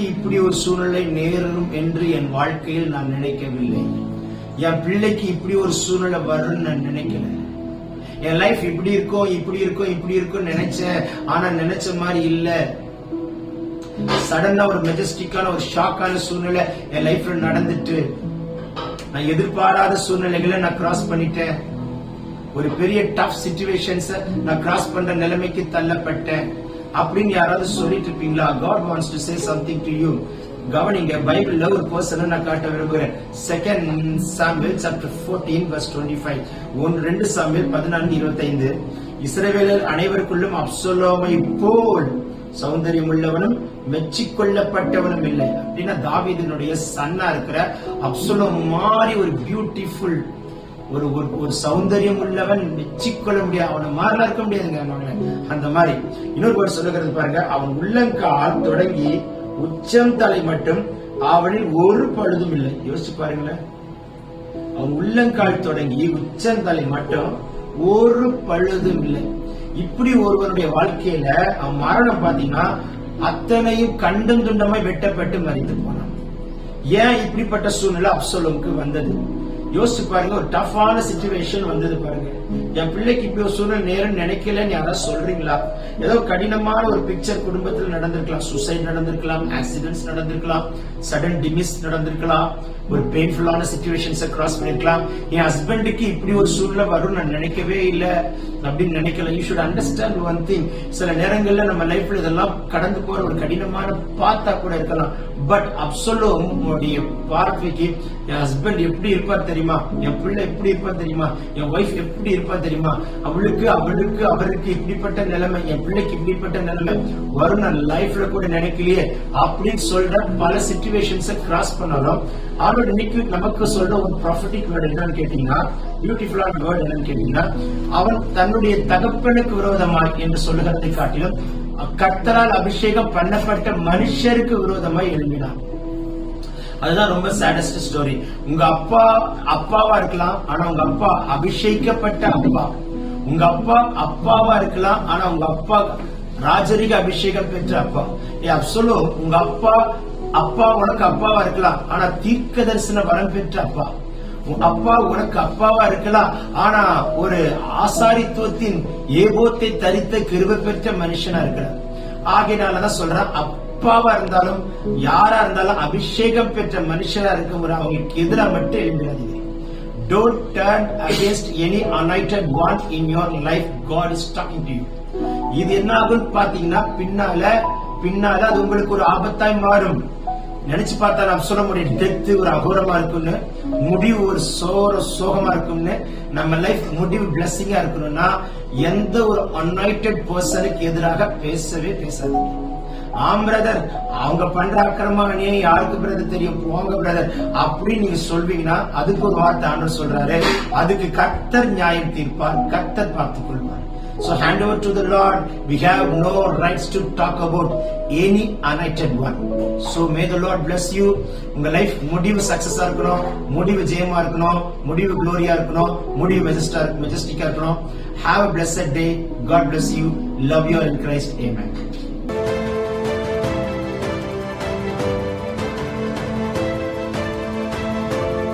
இப்படி ஒரு சூழ்நிலை நேரும் என்று என் வாழ்க்கையில் நான் நினைக்கவில்லை. என் பிள்ளைக்கு இப்படி ஒரு சூழ்நிலை வரும்னு நான் நினைக்கல. என் லைஃப் இப்படி இருக்கும் இப்படி இருக்கும் இப்படி இருக்கும் நினைச்சேன். ஆனா நினைச்ச மாதிரி இல்ல. சடனா ஒரு மெஜஸ்டிக்கான ஒரு ஷாக்கான சூழ்நிலை என் லைஃப்ல நடந்துட்டு நான் எதிர்பாராத சூழ்நிலைகளை நான் கிராஸ் பண்ணிட்டேன். ஒரு பெரிய டஃப் சிச்சுவேஷன்ஸ் நான் கிராஸ் பண்ற நிலைமைக்கு தள்ளப்பட்டேன் அப்படின்னு யாராவது சொல்லிட்டு இருப்பீங்களா? God wants to say something to you. கவனிங்க, பைபிள்ல ஒரு பர்சனை நான் காட்ட விரும்புகிறேன். 2 Samuel chapter 14 verse 25. 2 Samuel 14:25. இஸ்ரவேலர் அனைவருக்குள்ளும் அப்சலோமை போல் சௌந்தரியம் உள்ளவனும் மெச்சிக்கொள்ளப்பட்டவனும் இல்லை. அப்படின்னா தாவீதினுடைய சன்னா இருக்கிற அப்சலோம் மாதிரி ஒரு பியூட்டிஃபுல் ஒரு சௌந்தரியம் உள்ளவன் மெச்சிக்கொள்ள முடியாது. அவனை மாதிரிலாம் இருக்க முடியாதுங்க. அந்த மாதிரி இன்னொரு வேர்ட் சொல்லுகிறது பாருங்க. அவன் உள்ளங்கால் தொடங்கி உச்சம் தலை மட்டும் அவனில் ஒரு பழுதும் இல்லை. யோசிச்சு பாருங்களேன். அவன் உள்ளங்கால் தொடங்கி உச்சந்தலை மட்டும் ஒரு பழுதும் இல்லை. இப்படி ஒருவனுடைய வாழ்க்கையில அவன் மரணம் பாத்தீங்கன்னா அத்தனையும் கண்டும் துண்டமாய் வெட்டப்பட்டு மறித்து போனான். ஏன் இப்படிப்பட்ட சூழ்நிலை அப்சலோமுக்கு வந்தது? யோசிச்சு பாருங்க. ஒரு டஃப்பான சிச்சுவேஷன் வந்தது பாருங்க. என் பிள்ளைக்கு இப்படி ஒரு சூழ்நிலை நேரம் நினைக்கலன்னு யாராவது சொல்றீங்களா? ஏதோ கடினமான ஒரு பிக்சர் குடும்பத்தில் நடந்திருக்கலாம். சூசைட் நடந்திருக்கலாம், ஆக்சிடென்ட்ஸ் நடந்திருக்கலாம், சடன் டிமிஸ் நடந்திருக்கலாம், ஒரு பெயின்ஃபுல்லான சிச்சுவேஷன்ஸை கிராஸ் பண்ணிருக்கலாம். என் ஹஸ்பண்டுக்கு இப்படி ஒரு சூழ்நிலை வரும் நான் நினைக்கவே இல்லை அப்படின்னு நினைக்கல. You should understand one thing. சில நேரங்கள்ல நம்ம லைஃப்ல இதெல்லாம் கடந்து போற ஒரு கடினமான பாத்தா கூட இருக்கலாம். பட் அப்சலோமுடைய பார்வைக்கு என் ஹஸ்பண்ட் எப்படி இருப்பார் தெரியுமா, என் பிள்ளை எப்படி இருப்பார் தெரியுமா, என் ஒய்ஃப் எப்படி இருப்பா தெரியுமா, அவளுக்கு அவருக்கு இப்படிப்பட்ட நிலைமை, என் பிள்ளைக்கு இப்படிப்பட்ட நிலைமை வரும் நான் லைஃப்ல கூட நினைக்கலையே அப்படின்னு சொல்ற பல சிச்சுவேஷன்ஸை கிராஸ் பண்ணாலும் அவரோட இன்னைக்கு நமக்கு சொல்ற ஒரு ப்ராஃபட்டிக் வேர்ட் என்னன்னு கேட்டீங்கன்னா, பியூட்டிஃபுல்லான வேர்ட் என்னன்னு கேட்டீங்கன்னா, அவன் தன்னுடைய தகப்பனுக்கு விரோதமாய் என்று சொல்லுகிறதை காட்டிலும் கர்த்தரால் அபிஷேகம் பண்ணப்பட்ட மனுஷருக்கு விரோதமாய் எழுப்பினான். அதுதான் ரொம்ப சேடஸ்ட் ஸ்டோரி. உங்க அப்பாவா இருக்கலாம், ஆனா உங்க அப்பா அபிஷேகப்பட்ட அப்பா. உங்க அப்பாவா இருக்கலாம், ஆனா உங்க அப்பா ராஜரிக அபிஷேகம் பெற்ற அப்பா. அப்சலோம் உங்க அப்பா உனக்கு அப்பாவா இருக்கலாம், ஆனா தீர்க்க தரிசன வரம் பெற்ற அப்பா. அப்பா உனக்கு அப்பாவா இருக்கலாம், ஆனா ஒரு ஆசாரித்துவத்தின் ஏபோத்தை தரித்த கிருபை பெற்ற மனுஷனா இருக்கிறார். ஆகையினாலதான் சொல்றேன், அப்பாவா இருந்தாலும் யாரா இருந்தாலும் அபிஷேகம் பெற்ற மனுஷனா இருக்கும் அவங்களுக்கு எதிராக மட்டும் எழுந்திராதீங்க. Don't turn against any anointed one in your life. God is talking to you. இது என்ன ஆகும் பாத்தீங்கன்னா, பின்னால அது உங்களுக்கு ஒரு ஆபத்தாய் மாறும். நினைச்சு பார்த்தா நாம் சொல்ல முடியும், டெத் ஒரு அகோரமா இருக்கும்னு, முடிவு ஒரு சோகமா இருக்கும்னு. நம்ம லைஃப் முடிவு பிளஸிங்கா இருக்கணும்னா எந்த ஒரு அனாயிட்டட் பர்சனுக்கு எதிராக பேசவே பேசாதீங்க. பிரதர் அவங்க பண்ற அக்கிரமா யாருக்கு பிரதர் தெரியும், போங்க பிரதர் அப்படின்னு நீங்க சொல்வீங்கன்னா அதுக்கு ஒரு வார்த்தை ஆண்டவர் சொல்றாரு, அதுக்கு கர்த்தர் நியாயம் தீர்ப்பார், கர்த்தர் பார்த்துக் கொள்வார். So hand over to the Lord. We have no rights to talk about any anointed one. So may the Lord bless you. உங்க லைஃப் முடிவு சக்சஸா இருக்கணும், முடிவு ஜெயமா இருக்கணும், முடிவு குளோரியா இருக்கணும், முடிவு மெஜஸ்டிக்கா இருக்கணும். Have a blessed day. God bless you. Love you in Christ. Amen.